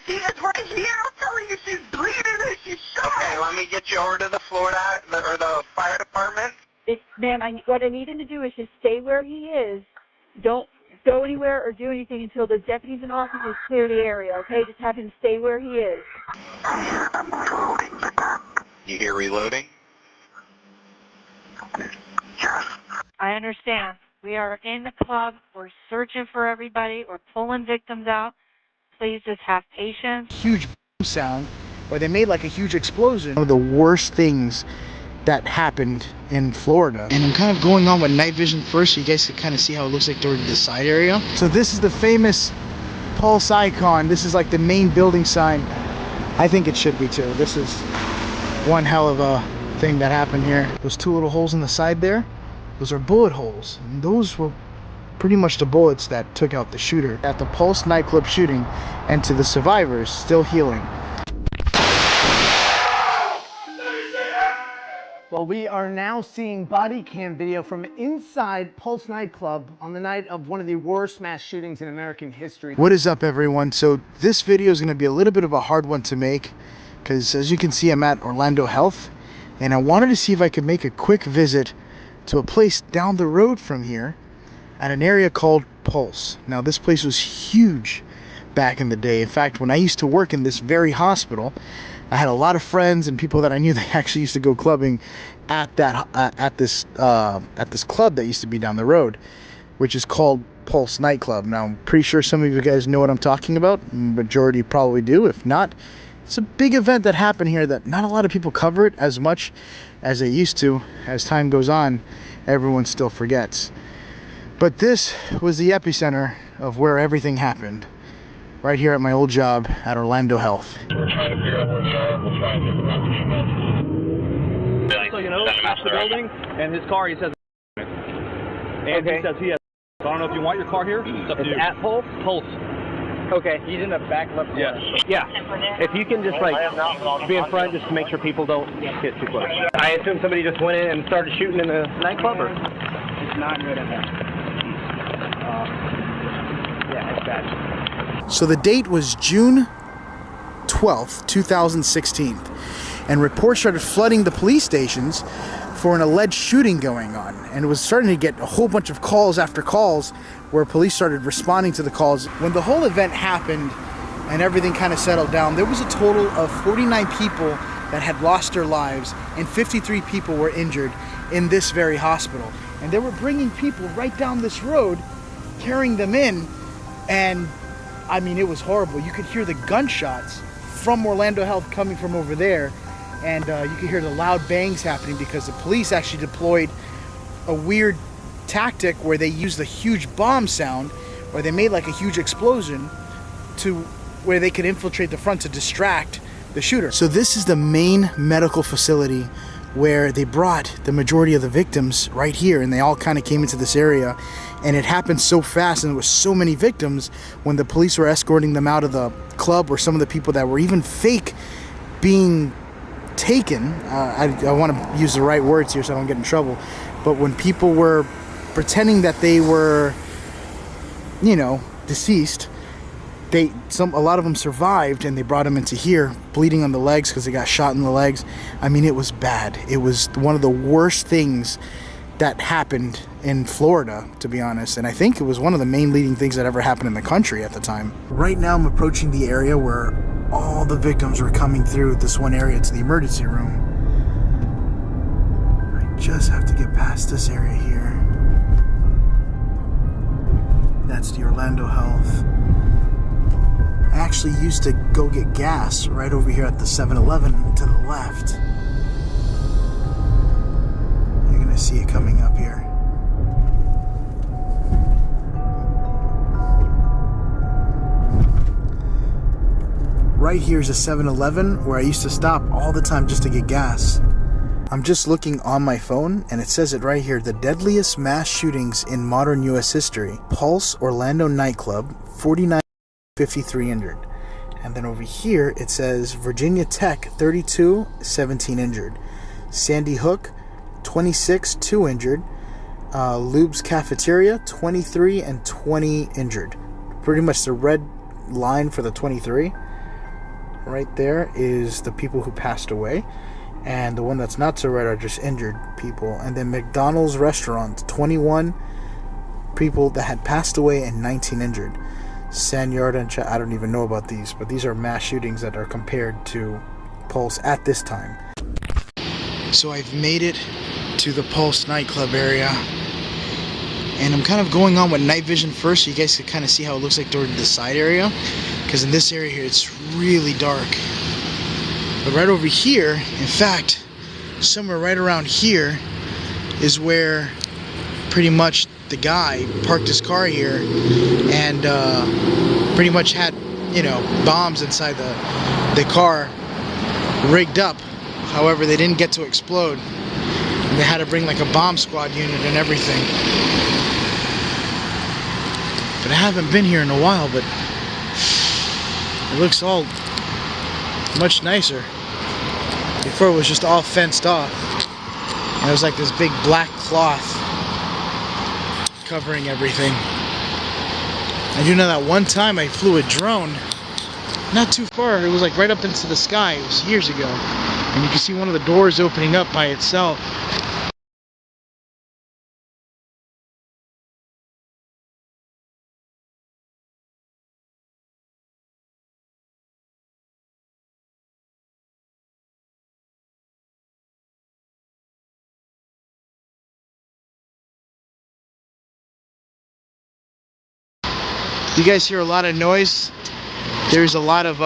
She is right here. I'm telling you, she's bleeding and she's shot. Okay, let me get you over to the Florida, or the fire department. Ma'am, what I need him to do is just stay where he is. Don't go anywhere or do anything until the deputies and officers clear the area, okay? Just have him stay where he is. I'm reloading the gun. You hear reloading? Yes. I understand. We are in the club. We're searching for everybody. We're pulling victims out. Please just have patience. Huge sound, or they made like a huge explosion. One of the worst things that happened in Florida. And I'm kind of going on with night vision first so you guys can kind of see how it looks like toward the side area. So this is the famous Pulse icon. This is like the main building sign. I think it should be too. This is one hell of a thing that happened here. Those two little holes in the side there, those are bullet holes. And those were pretty much the bullets that took out the shooter. At the Pulse nightclub shooting, and to the survivors still healing. Well, we are now seeing body cam video from inside Pulse nightclub on the night of one of the worst mass shootings in American history. What is up, everyone? So this video is going to be a little bit of a hard one to make because, as you can see, I'm at Orlando Health, and I wanted to see if I could make a quick visit to a place down the road from here at an area called Pulse. Now, this place was huge back in the day. In fact, when I used to work in this very hospital, I had a lot of friends and people that I knew that actually used to go clubbing at this club that used to be down the road, which is called Pulse Nightclub. Now, I'm pretty sure some of you guys know what I'm talking about. Majority probably do. If not, it's a big event that happened here that not a lot of people cover it as much as they used to. As time goes on, everyone still forgets. But this was the epicenter of where everything happened, right here at my old job at Orlando Health. We're trying to figure out where we are. We'll try and get the So you know, that's the building, and his car, he says, and he says he has. I don't know if you want your car here. It's up to you. At Pulse? Pulse. Okay, he's in the back left corner. Yeah. If you can just like be in front just to make sure people don't get too close. I assume somebody just went in and started shooting in the nightclub, or? It's not good in there. Yeah, it's bad. So the date was June 12th, 2016, and reports started flooding the police stations for an alleged shooting going on, and it was starting to get a whole bunch of calls after calls where police started responding to the calls. When the whole event happened and everything kind of settled down, there was a total of 49 people that had lost their lives and 53 people were injured in this very hospital. And they were bringing people right down this road, carrying them in, and I mean, it was horrible. You could hear the gunshots from Orlando Health coming from over there, and you could hear the loud bangs happening because the police actually deployed a weird tactic where they used a huge bomb sound, or they made like a huge explosion to where they could infiltrate the front to distract the shooter. So this is the main medical facility where they brought the majority of the victims right here, and they all kind of came into this area, and it happened so fast and there was so many victims when the police were escorting them out of the club, or some of the people that were even fake being taken. I want to use the right words here so I don't get in trouble, but when people were pretending that they were, you know, deceased, a lot of them survived, and they brought them into here bleeding on the legs because they got shot in the legs. I mean, it was bad. It was one of the worst things that happened in Florida, to be honest, and I think it was one of the main leading things that ever happened in the country at the time. Right now I'm approaching the area where all the victims were coming through this one area to the emergency room. I just have to get past this area here. That's the Orlando Health. I actually used to go get gas right over here at the 7-Eleven to the left. You're gonna see it coming up here. Right here is a 7-Eleven where I used to stop all the time just to get gas. I'm just looking on my phone, and it says it right here: the deadliest mass shootings in modern U.S. history. Pulse Orlando nightclub, 49, 53 injured. And then over here it says Virginia Tech, 32, 17 injured. Sandy Hook, 26, 2 injured. Lube's Cafeteria, 23 and 20 injured. Pretty much the red line for the 23 right there is the people who passed away, and the one that's not so red are just injured people. And then McDonald's restaurant, 21 people that had passed away and 19 injured. Sanyard and I don't even know about these, but these are mass shootings that are compared to Pulse at this time. So I've made it to the Pulse nightclub area, and I'm kind of going on with night vision first so you guys can kind of see how it looks like during the side area, because in this area here it's really dark. But right over here, in fact, somewhere right around here is where pretty much the guy parked his car here and pretty much had, you know, bombs inside the car rigged up. However, they didn't get to explode, and they had to bring like a bomb squad unit and everything. But I haven't been here in a while, but it looks all much nicer. Before it was just all fenced off, and it was like this big black cloth covering everything. I do know that one time I flew a drone not too far. It was like right up into the sky. It was years ago, and you can see one of the doors opening up by itself. You guys hear a lot of noise? There's a lot of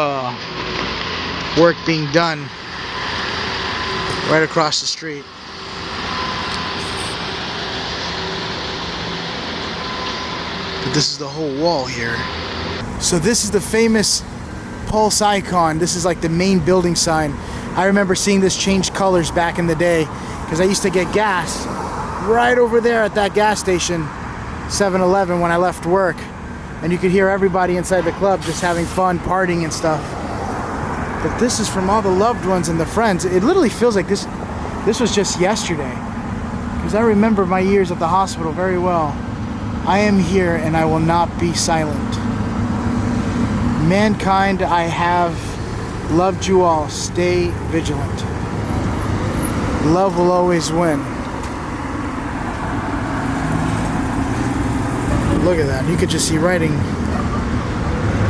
work being done right across the street. But this is the whole wall here. So this is the famous Pulse icon. This is like the main building sign. I remember seeing this change colors back in the day because I used to get gas right over there at that gas station, 7-Eleven, when I left work. And you could hear everybody inside the club just having fun, partying and stuff. But this is from all the loved ones and the friends. It literally feels like this was just yesterday, because I remember my years at the hospital very well. I am here and I will not be silent. Mankind, I have loved you all. Stay vigilant. Love will always win. Look at that. You could just see writing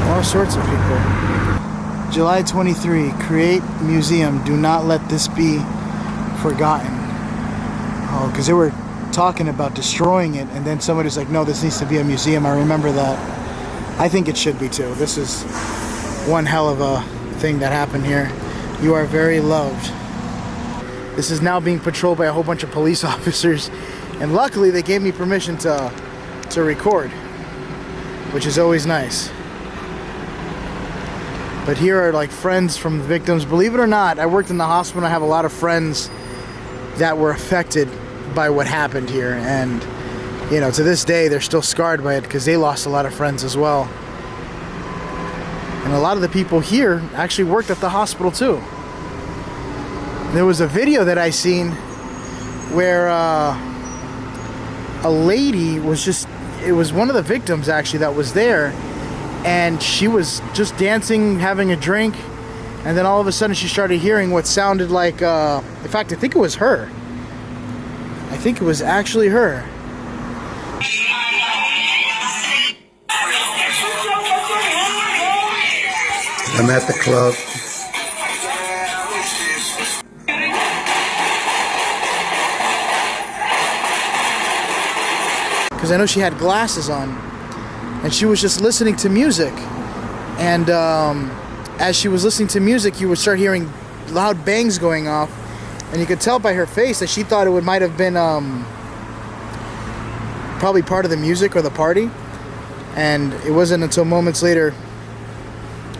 all sorts of people. July 23, create museum. Do not let this be forgotten. Oh, because they were talking about destroying it, and then somebody was like, no, this needs to be a museum. I remember that. I think it should be too. This is one hell of a thing that happened here. You are very loved. This is now being patrolled by a whole bunch of police officers, and luckily they gave me permission to record, which is always nice. But here are like friends from the victims. Believe it or not, I worked in the hospital. I have a lot of friends that were affected by what happened here, and you know, to this day they're still scarred by it because they lost a lot of friends as well. And a lot of the people here actually worked at the hospital too. There was a video that I seen where a lady was just, it was one of the victims actually that was there, and she was just dancing, having a drink, and then all of a sudden she started hearing what sounded like, in fact I think it was her. I think it was actually her. I'm at the club. Because I know she had glasses on, and she was just listening to music, and as she was listening to music you would start hearing loud bangs going off, and you could tell by her face that she thought it might have been probably part of the music or the party. And it wasn't until moments later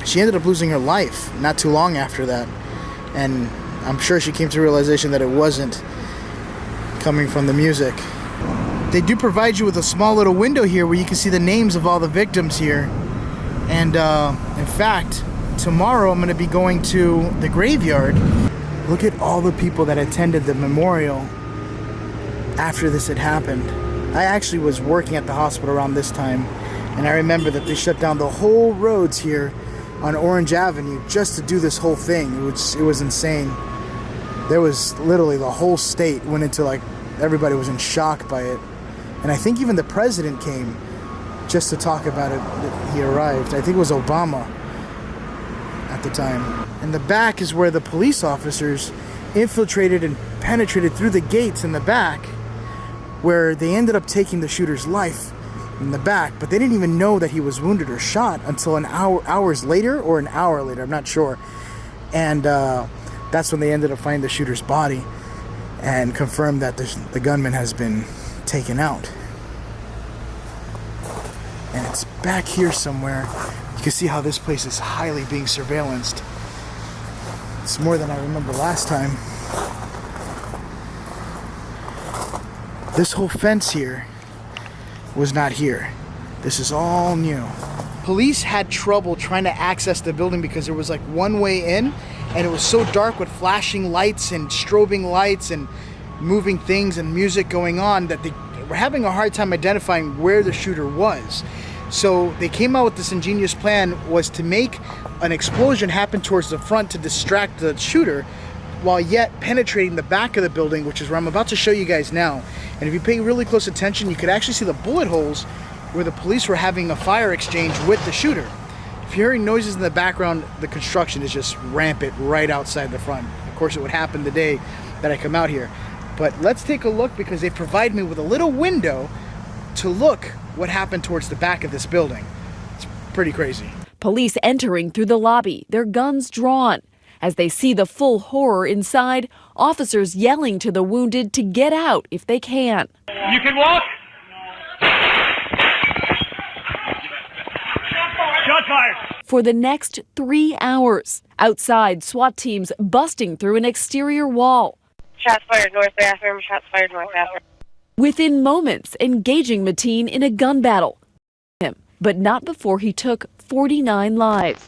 she ended up losing her life not too long after that, and I'm sure she came to the realization that it wasn't coming from the music. They do provide you with a small little window here where you can see the names of all the victims here. And in fact, tomorrow I'm going to be going to the graveyard. Look at all the people that attended the memorial after this had happened. I actually was working at the hospital around this time, and I remember that they shut down the whole roads here on Orange Avenue just to do this whole thing. It was insane. There was literally the whole state went into like, everybody was in shock by it. And I think even the president came just to talk about it. He arrived. I think it was Obama at the time. And the back is where the police officers infiltrated and penetrated through the gates in the back, where they ended up taking the shooter's life in the back, but they didn't even know that he was wounded or shot until hours later, or an hour later, I'm not sure. And that's when they ended up finding the shooter's body and confirmed that the gunman has been taken out. And it's back here somewhere. You can see how this place is highly being surveillanced. It's more than I remember last time. This whole fence here was not here. This is all new. Police had trouble trying to access the building because there was like one way in, and it was so dark with flashing lights and strobing lights and moving things and music going on that they were having a hard time identifying where the shooter was. So they came out with this ingenious plan, was to make an explosion happen towards the front to distract the shooter, while yet penetrating the back of the building, which is where I'm about to show you guys now. And if you pay really close attention, you could actually see the bullet holes where the police were having a fire exchange with the shooter. If you're hearing noises in the background, the construction is just rampant right outside the front. Of course, it would happen the day that I come out here. But let's take a look, because they provide me with a little window to look what happened towards the back of this building. It's pretty crazy. Police entering through the lobby, their guns drawn. As they see the full horror inside, officers yelling to the wounded to get out if they can. You can walk. Shot fired. For the next 3 hours, outside, SWAT teams busting through an exterior wall. Shots fired north bathroom, shots fired north bathroom. Within moments, engaging Mateen in a gun battle. But not before he took 49 lives.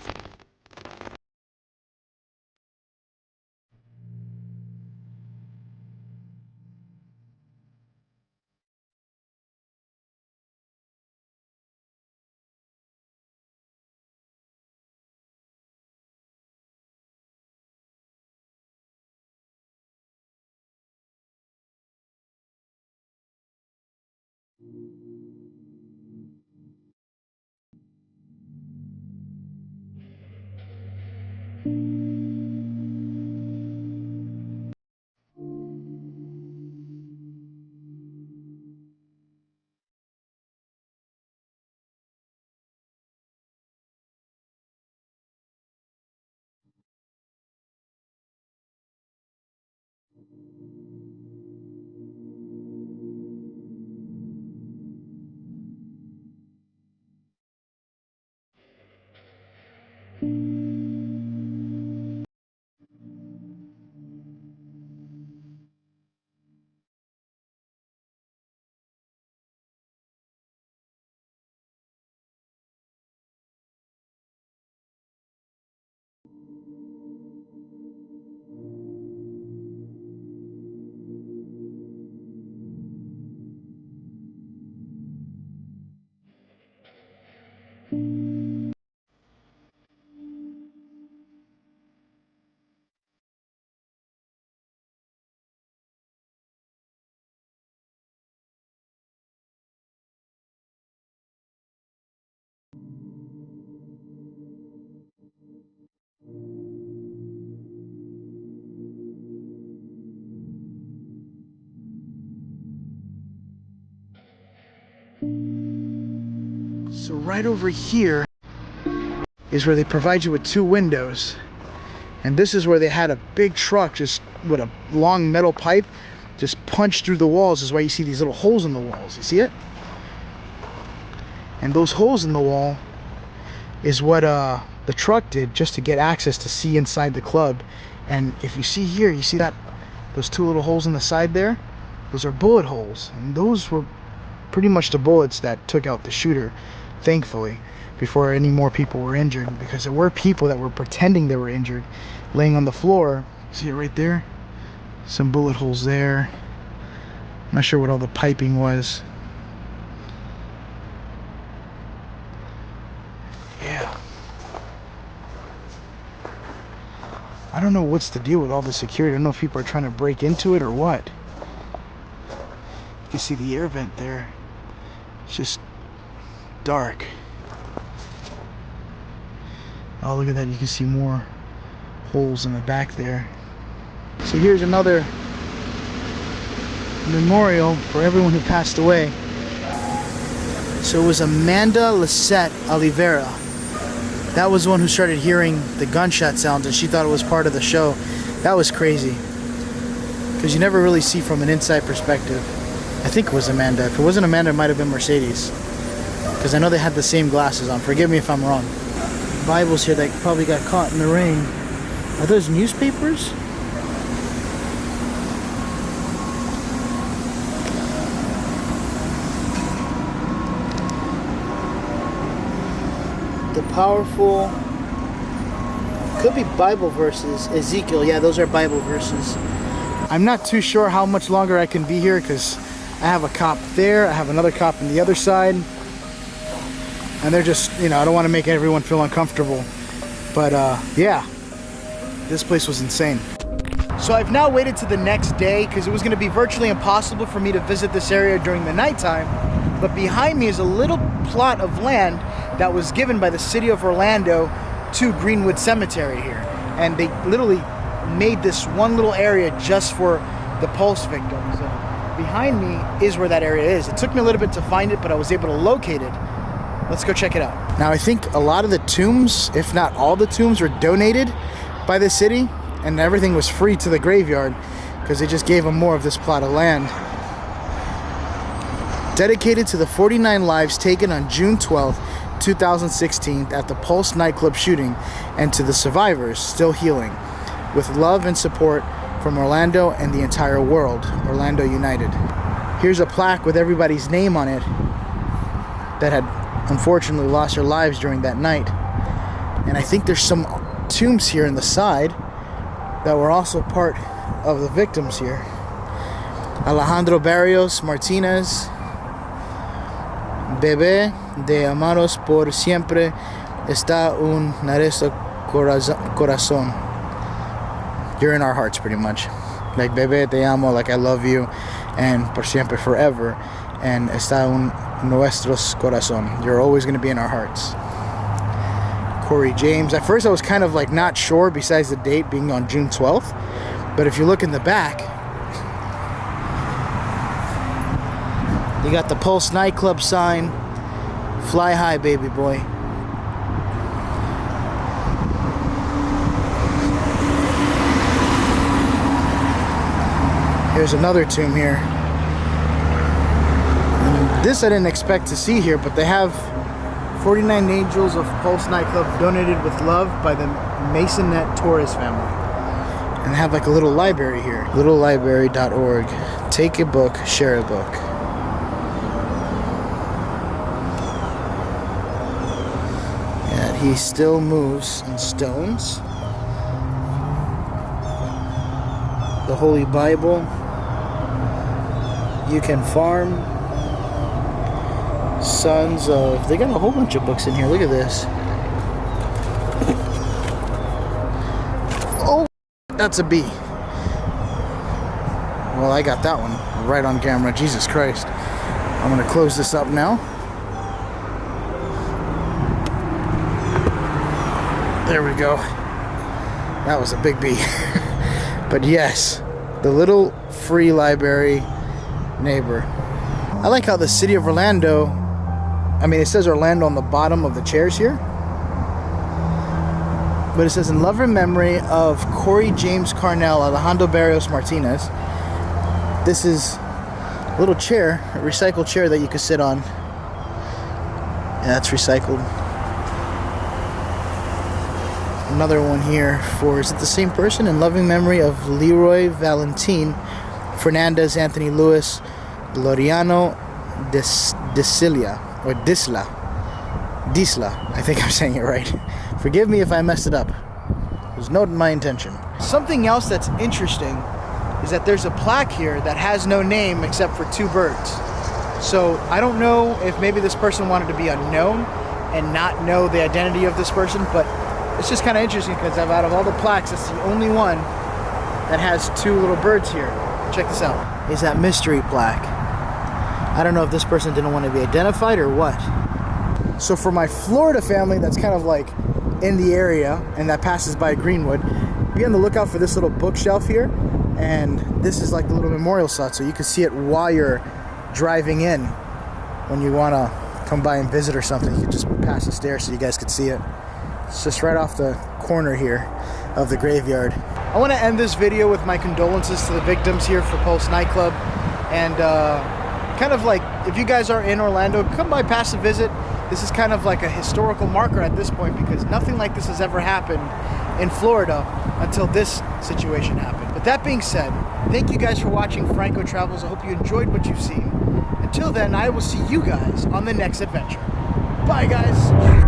So right over here is where they provide you with 2 windows. And this is where they had a big truck just with a long metal pipe just punched through the walls. This is why you see these little holes in the walls. You see it? And those holes in the wall is what the truck did just to get access to see inside the club. And if you see here, you see that those 2 little holes in the side there? Those are bullet holes. And those were pretty much the bullets that took out the shooter, thankfully, before any more people were injured, because there were people that were pretending they were injured laying on the floor. See it right there? Some bullet holes there. I'm not sure what all the piping was. Yeah. I don't know what's the deal with all the security. I don't know if people are trying to break into it or what. You can see the air vent there. It's just dark. Oh, look at that. You can see more holes in the back there. So here's another memorial for everyone who passed away. So it was Amanda Lisette Oliveira. That was the one who started hearing the gunshot sounds, and she thought it was part of the show. That was crazy, because you never really see from an inside perspective. I think it was Amanda. If it wasn't Amanda, it might have been Mercedes, because I know they had the same glasses on. Forgive me if I'm wrong. Bibles here that probably got caught in the rain. Are those newspapers? The powerful, could be Bible verses. Ezekiel, yeah, those are Bible verses. I'm not too sure how much longer I can be here, because I have a cop there, I have another cop on the other side, and they're just, you know, I don't want to make everyone feel uncomfortable, but yeah, this place was insane. So I've now waited to the next day, because it was going to be virtually impossible for me to visit this area during the nighttime. But behind me is a little plot of land that was given by the city of Orlando to Greenwood Cemetery here. And they literally made this one little area just for the Pulse victims. And behind me is where that area is. It took me a little bit to find it, but I was able to locate it. Let's go check it out. Now I think a lot of the tombs, if not all the tombs, were donated by the city, and everything was free to the graveyard, because they just gave them more of this plot of land. Dedicated to the 49 lives taken on June 12th, 2016 at the Pulse nightclub shooting, and to the survivors still healing, with love and support from Orlando and the entire world. Orlando United. Here's a plaque with everybody's name on it that had unfortunately lost their lives during that night. And I think there's some tombs here in the side that were also part of the victims here. Alejandro Barrios Martinez, Bebé de amaros por siempre, está un nuestro corazón. You're in our hearts, pretty much. Like Bebé te amo, like I love you, and por siempre, forever, and está un nuestros corazón. You're always going to be in our hearts. Corey James. At first I was kind of like not sure, besides the date being on June 12th, but if you look in the back, you got the Pulse nightclub sign. Fly high, baby boy. Here's another tomb here. And this I didn't expect to see here, but they have 49 Angels of Pulse nightclub donated with love by the Masonette Torres family. And they have like a little library here. Littlelibrary.org. Take a book, share a book. And he still moves in stones. The Holy Bible. You Can Farm. Sons of... They got a whole bunch of books in here. Look at this. Oh, that's a B. Well, I got that one right on camera. Jesus Christ. I'm going to close this up now. There we go. That was a big B. But yes, the little free library neighbor. I like how the city of Orlando, I mean, it says Orlando on the bottom of the chairs here, but it says in love and memory of Corey James Carnell, Alejandro Barrios Martinez. This is a little chair, a recycled chair that you could sit on. Yeah, that's recycled. Another one here for, is it the same person? In loving memory of Leroy Valentin Fernandez, Anthony Lewis, Gloriano Disla, or Disla, I think I'm saying it right. Forgive me if I messed it up. It was not my intention. Something else that's interesting is that there's a plaque here that has no name except for two birds. So I don't know if maybe this person wanted to be unknown and not know the identity of this person, but it's just kind of interesting because out of all the plaques, it's the only one that has two little birds here. Check this out. Is that mystery plaque. I don't know if this person didn't want to be identified or what. So for my Florida family that's kind of like in the area and that passes by Greenwood, be on the lookout for this little bookshelf here. And this is like the little memorial slot, so you can see it while you're driving in. When you want to come by and visit or something, you can just pass the stairs so you guys can see it. It's just right off the corner here of the graveyard. I want to end this video with my condolences to the victims here for Pulse nightclub. And kind of like, if you guys are in Orlando, come by, pass a visit. This is kind of like a historical marker at this point because nothing like this has ever happened in Florida until this situation happened. But that being said, thank you guys for watching Franco Travels. I hope you enjoyed what you've seen. Until then, I will see you guys on the next adventure. Bye, guys.